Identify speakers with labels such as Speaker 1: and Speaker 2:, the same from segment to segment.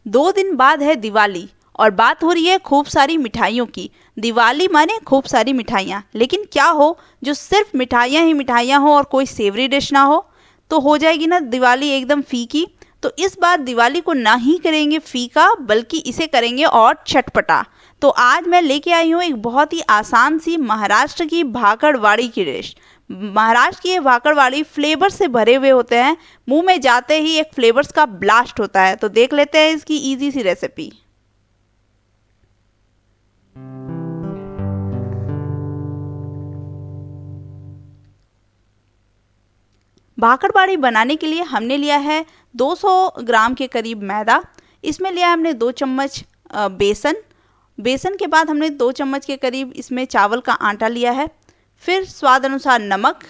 Speaker 1: 2 दिन बाद है दिवाली और बात हो रही है खूब सारी मिठाइयों की। दिवाली माने खूब सारी मिठाइयाँ, लेकिन क्या हो जो सिर्फ मिठाइयाँ ही मिठाइयाँ हो और कोई सेवरी डिश ना हो, तो हो जाएगी ना दिवाली एकदम फीकी। तो इस बार दिवाली को ना ही करेंगे फीका, बल्कि इसे करेंगे और चटपटा। तो आज मैं लेके आई हूँ एक बहुत ही आसान सी महाराष्ट्र की भाकरवाड़ी की डिश। महाराष्ट्र की ये भाकरवाड़ी फ्लेवर से भरे हुए होते हैं, मुंह में जाते ही एक फ्लेवर्स का ब्लास्ट होता है। तो देख लेते हैं इसकी इजी सी रेसिपी। भाकरवाड़ी बनाने के लिए हमने लिया है 200 ग्राम के करीब मैदा। इसमें लिया है हमने 2 चम्मच बेसन के बाद हमने 2 चम्मच के करीब इसमें चावल का आटा लिया है। फिर स्वाद अनुसार नमक।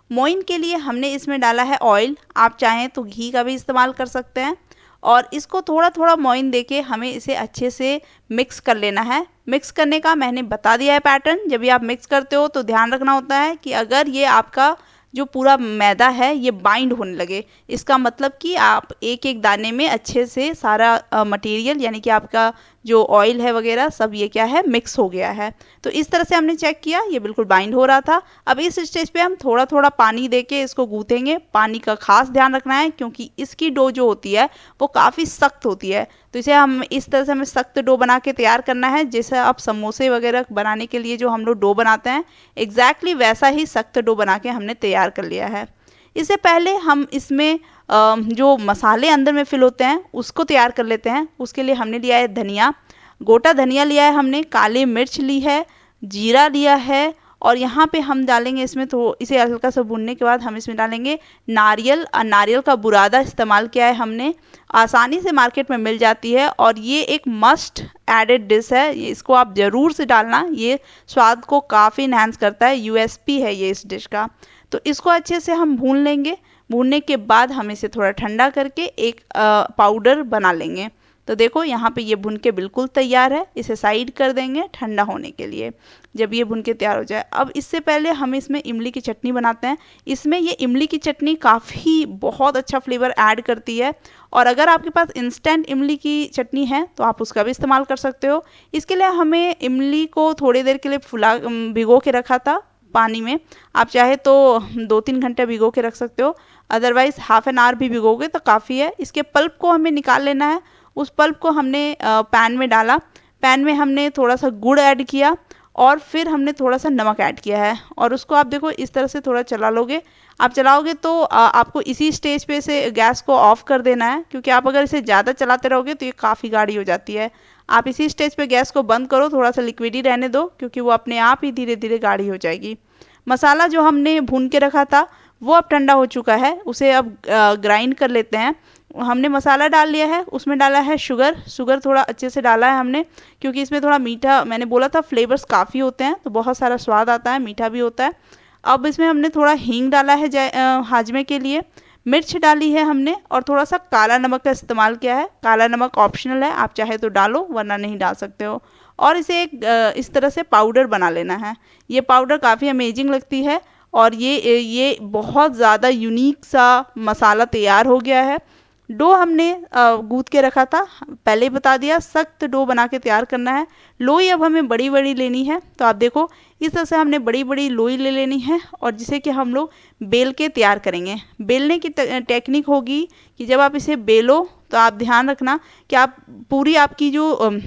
Speaker 1: मोइन के लिए हमने इसमें डाला है ऑयल, आप चाहें तो घी का भी इस्तेमाल कर सकते हैं। और इसको थोड़ा थोड़ा मोइन देके हमें इसे अच्छे से मिक्स कर लेना है। मिक्स करने का मैंने बता दिया है पैटर्न। जब भी आप मिक्स करते हो तो ध्यान रखना होता है कि अगर ये आपका जो पूरा मैदा है ये बाइंड होने लगे, इसका मतलब कि आप एक एक दाने में अच्छे से सारा मटेरियल यानी कि आपका जो ऑयल है वगैरह सब ये क्या है मिक्स हो गया है। तो इस तरह से हमने चेक किया, ये बिल्कुल बाइंड हो रहा था। अब इस स्टेज पे हम थोड़ा थोड़ा पानी देके इसको गूँथेंगे। पानी का खास ध्यान रखना है क्योंकि इसकी डो जो होती है वो काफ़ी सख्त होती है। तो इसे हम इस तरह से हमें सख्त डो बना के तैयार करना है, जैसे आप समोसे वगैरह बनाने के लिए जो हम लोग डो बनाते हैं एग्जैक्टली वैसा ही सख्त डो बना के हमने तैयार कर लिया है। इससे पहले हम इसमें जो मसाले अंदर में फिल होते हैं उसको तैयार कर लेते हैं। उसके लिए हमने लिया है धनिया, गोटा धनिया लिया है हमने, काली मिर्च ली है, जीरा लिया है और यहाँ पे हम डालेंगे इसमें, तो इसे हल्का सा भूनने के बाद हम इसमें डालेंगे नारियल का बुरादा इस्तेमाल किया है हमने। आसानी से मार्केट में मिल जाती है और ये एक मस्ट एडेड डिश है, इसको आप ज़रूर से डालना, ये स्वाद को काफ़ी इन्हांस करता है, यूएसपी है ये इस डिश का। तो इसको अच्छे से हम भून लेंगे। भूनने के बाद हम इसे थोड़ा ठंडा करके एक पाउडर बना लेंगे। तो देखो यहाँ पे ये भुन के बिल्कुल तैयार है, इसे साइड कर देंगे ठंडा होने के लिए जब ये भुन के तैयार हो जाए। अब इससे पहले हम इसमें इमली की चटनी बनाते हैं। इसमें ये इमली की चटनी काफ़ी बहुत अच्छा फ्लेवर ऐड करती है और अगर आपके पास इंस्टेंट इमली की चटनी है तो आप उसका भी इस्तेमाल कर सकते हो। इसके लिए हमें इमली को थोड़ी देर के लिए भिगो के रखा था पानी में, आप चाहे तो 2-3 घंटे भिगो के रख सकते हो, अदरवाइज़ हाफ एन आवर भी भिगोगे तो काफ़ी है। इसके पल्प को हमें निकाल लेना है। उस पल्प को हमने पैन में डाला, पैन में हमने थोड़ा सा गुड़ ऐड किया और फिर हमने थोड़ा सा नमक ऐड किया है और उसको आप देखो इस तरह से थोड़ा चला लोगे। आप चलाओगे तो आपको इसी स्टेज पे से गैस को ऑफ कर देना है, क्योंकि आप अगर इसे ज़्यादा चलाते रहोगे तो ये काफ़ी गाढ़ी हो जाती है। आप इसी स्टेज पे गैस को बंद करो, थोड़ा सा लिक्विड ही रहने दो क्योंकि वो अपने आप ही धीरे धीरे गाढ़ी हो जाएगी। मसाला जो हमने भून के रखा था वो अब ठंडा हो चुका है, उसे अब ग्राइंड कर लेते हैं। हमने मसाला डाल लिया है, उसमें डाला है शुगर थोड़ा अच्छे से डाला है हमने क्योंकि इसमें थोड़ा मीठा, मैंने बोला था फ्लेवर्स काफ़ी होते हैं तो बहुत सारा स्वाद आता है, मीठा भी होता है। अब इसमें हमने थोड़ा हींग डाला है हाजमे के लिए, मिर्च डाली है हमने और थोड़ा सा काला नमक का इस्तेमाल किया है। काला नमक ऑप्शनल है, आप चाहे तो डालो वरना नहीं डाल सकते हो। और इसे एक इस तरह से पाउडर बना लेना है। ये पाउडर काफ़ी अमेजिंग लगती है और ये बहुत ज़्यादा यूनिक सा मसाला तैयार हो गया है। डो हमने गूँथ के रखा था, पहले ही बता दिया, सख्त डो बना के तैयार करना है। लोई अब हमें बड़ी बड़ी लेनी है, तो आप देखो इस तरह से हमने बड़ी बड़ी लोई ले लेनी है और जिसे कि हम लोग बेल के तैयार करेंगे। बेलने की टेक्निक होगी कि जब आप इसे बेलो तो आप ध्यान रखना कि आप पूरी आपकी जो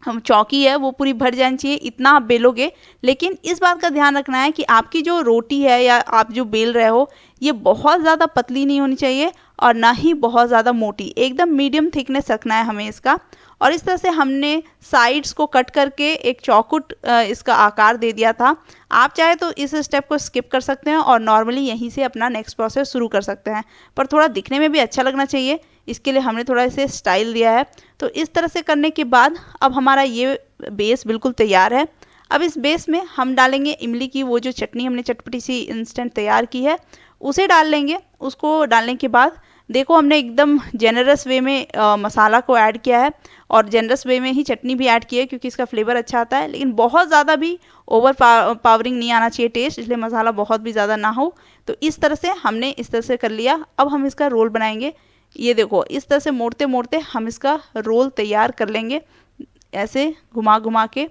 Speaker 1: हम चौकी है वो पूरी भर जानी चाहिए, इतना आप बेलोगे। लेकिन इस बात का ध्यान रखना है कि आपकी जो रोटी है या आप जो बेल रहे हो ये बहुत ज़्यादा पतली नहीं होनी चाहिए और ना ही बहुत ज़्यादा मोटी, एकदम मीडियम थिकनेस रखना है हमें इसका। और इस तरह से हमने साइड्स को कट करके एक चौकुट इसका आकार दे दिया था। आप चाहे तो इस स्टेप को स्किप कर सकते हैं और नॉर्मली यहीं से अपना नेक्स्ट प्रोसेस शुरू कर सकते हैं, पर थोड़ा दिखने में भी अच्छा लगना चाहिए, इसके लिए हमने थोड़ा इसे स्टाइल दिया है। तो इस तरह से करने के बाद अब हमारा ये बेस बिल्कुल तैयार है। अब इस बेस में हम डालेंगे इमली की वो जो चटनी हमने चटपटी सी इंस्टेंट तैयार की है उसे डाल लेंगे। उसको डालने के बाद देखो हमने एकदम जेनरस वे में मसाला को ऐड किया है और जेनरस वे में ही चटनी भी ऐड की है क्योंकि इसका फ्लेवर अच्छा आता है, लेकिन बहुत ज़्यादा भी ओवर पावरिंग नहीं आना चाहिए टेस्ट, इसलिए मसाला बहुत भी ज़्यादा ना हो। तो इस तरह से हमने इस तरह से कर लिया। अब हम इसका रोल बनाएंगे। ये देखो इस तरह से मोड़ते मोड़ते हम इसका रोल तैयार कर लेंगे, ऐसे घुमा घुमा के।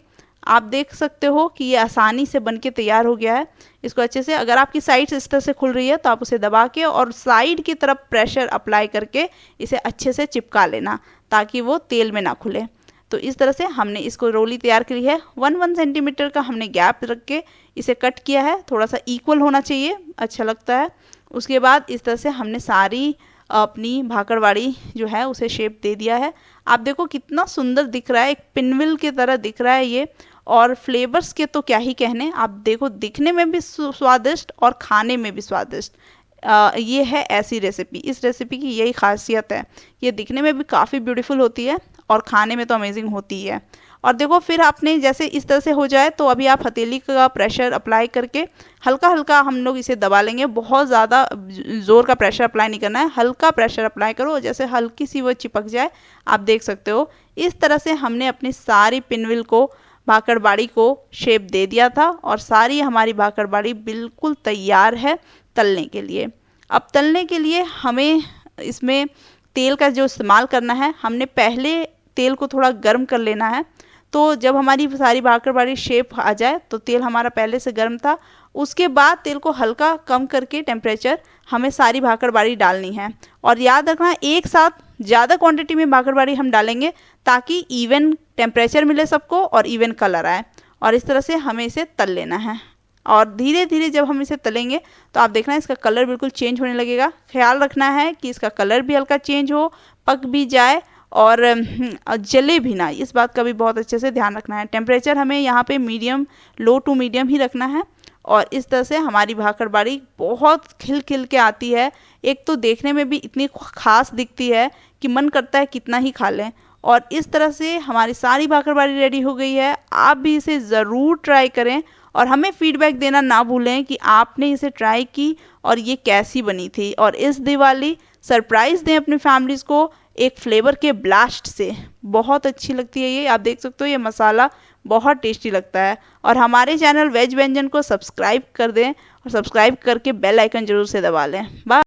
Speaker 1: आप देख सकते हो कि ये आसानी से बनके तैयार हो गया है। इसको अच्छे से, अगर आपकी साइड इस तरह से खुल रही है तो आप उसे दबा के और साइड की तरफ प्रेशर अप्लाई करके इसे अच्छे से चिपका लेना ताकि वो तेल में ना खुले। तो इस तरह से हमने इसको रोली तैयार करी है। 1 सेंटीमीटर का हमने गैप रख के इसे कट किया है, थोड़ा सा इक्वल होना चाहिए, अच्छा लगता है। उसके बाद इस तरह से हमने सारी अपनी भाकरवाड़ी जो है उसे शेप दे दिया है। आप देखो कितना सुंदर दिख रहा है, एक पिनविल की तरह दिख रहा है ये। और फ्लेवर्स के तो क्या ही कहने, आप देखो दिखने में भी स्वादिष्ट और खाने में भी स्वादिष्ट। ये है ऐसी रेसिपी, इस रेसिपी की यही खासियत है, ये दिखने में भी काफ़ी ब्यूटीफुल होती है और खाने में तो अमेजिंग होती है। और देखो फिर आपने जैसे इस तरह से हो जाए तो अभी आप हथेली का प्रेशर अप्लाई करके हल्का हल्का हम लोग इसे दबा लेंगे। बहुत ज़्यादा ज़ोर का प्रेशर अप्लाई नहीं करना है, हल्का प्रेशर अप्लाई करो, जैसे हल्की सी वो चिपक जाए। आप देख सकते हो इस तरह से हमने अपनी सारी पिनविल को, भाकरवाड़ी को शेप दे दिया था और सारी हमारी भाकरवाड़ी बिल्कुल तैयार है तलने के लिए। अब तलने के लिए हमें इसमें तेल का जो इस्तेमाल करना है, हमने पहले तेल को थोड़ा गर्म कर लेना है। तो जब हमारी सारी भाकरवाड़ी शेप आ जाए तो तेल हमारा पहले से गर्म था, उसके बाद तेल को हल्का कम करके टेम्परेचर हमें सारी भाकरवाड़ी डालनी है। और याद रखना एक साथ ज़्यादा क्वांटिटी में भाकरवाड़ी हम डालेंगे ताकि इवन टेम्परेचर मिले सबको और इवन कलर आए। और इस तरह से हमें इसे तल लेना है। और धीरे धीरे जब हम इसे तलेंगे तो आप देखना इसका कलर बिल्कुल चेंज होने लगेगा। ख्याल रखना है कि इसका कलर भी हल्का चेंज हो, पक भी जाए और जले भी ना, इस बात का भी बहुत अच्छे से ध्यान रखना है। टेम्परेचर हमें यहाँ पे मीडियम, लो टू मीडियम ही रखना है। और इस तरह से हमारी भाकरवाड़ी बहुत खिल खिल के आती है। एक तो देखने में भी इतनी खास दिखती है कि मन करता है कितना ही खा लें। और इस तरह से हमारी सारी भाकरवाड़ी रेडी हो गई है। आप भी इसे ज़रूर ट्राई करें और हमें फीडबैक देना ना भूलें कि आपने इसे ट्राई की और ये कैसी बनी थी। और इस दिवाली सरप्राइज़ दें अपनी फैमिलीज़ को एक फ्लेवर के ब्लास्ट से। बहुत अच्छी लगती है ये, आप देख सकते हो ये मसाला बहुत टेस्टी लगता है। और हमारे चैनल वेज व्यंजन को सब्सक्राइब कर दें और सब्सक्राइब करके बेल आइकन जरूर से दबा लें। बाय।